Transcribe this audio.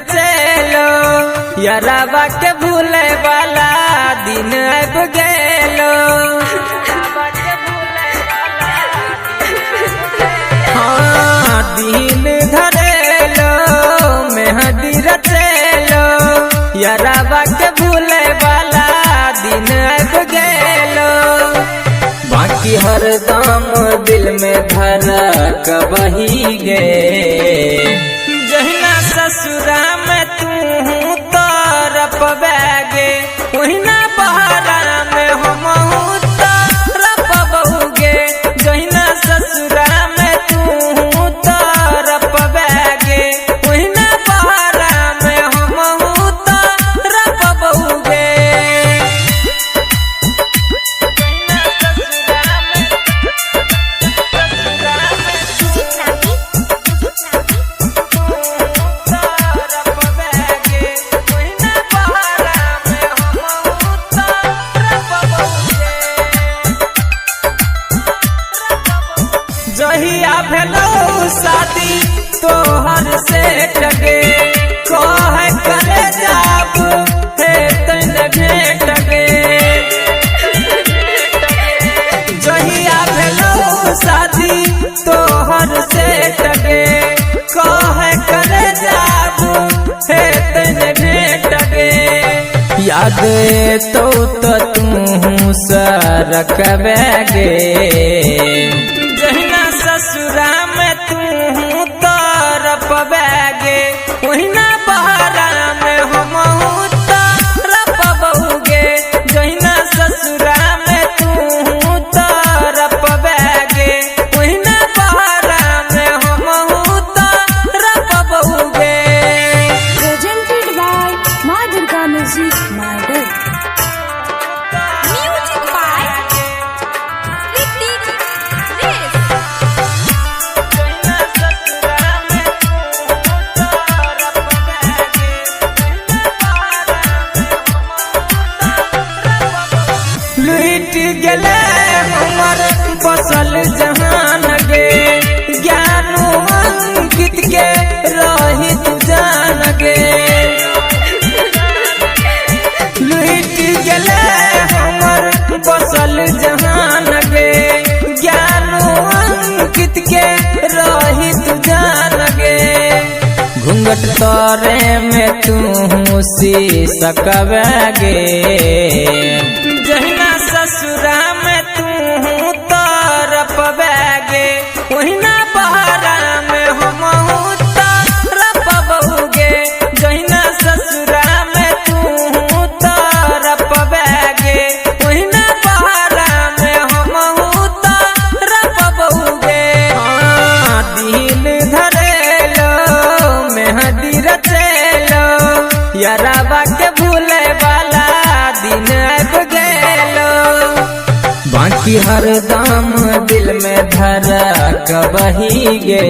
रचेलो याराबा के भूले वाला दिन अब गेलो। हाँ दिन धरेलो मेहंदी रचेलो याराबा के भूले वाला दिन अब गेलो। बाकी हरदम दिल में धरा कबही गे जहिना ससुरा में तू तरफ बैगे वहिना बहरा में हम तरफ बहुगे। जहिना ससुरा में तू तरफ बैगे वहिना बहरा में हम तरफ बहुगे। जहिया भेलो शादी तोहर से टगे कह करे जाब हे तन भेट गे। जहिया भेलो शादी तोहर से टगे कह करे जाब हे तन भेट गे। याद तो तू सरक बैगे जहिना ससुरा में तू तरफ बैगे वहिना बहरा में हम तरफ बहुगे। जहिना ससुरा में तू तरफ बैगे वहिना बहरा में हम तरफ बहुगे। Presented by Ma Durga Music Model. Music by Ritik Riz. लुट गेले हमर बसल जहान गे ज्ञानू अंकित के रही तू जान गे। लुट गेले हमर बसल जहान गे ज्ञानू अंकित के रही तू जान गे। घूंघट तोरे में तू सी सकबैगे जहिना ससुरा में तू तरफ बैगे वहिना बहरा में हम तरफ बहुगे। जहिना ससुरा में तू तरफ बैगे वहिना बहरा में हम तरफ बहुगे। हाँ दिल धरेलो मेहंदी रचेलो याराबा के भूले वाला दिन अब गेलो। बाकी हरदम दिल में धरा कबही गे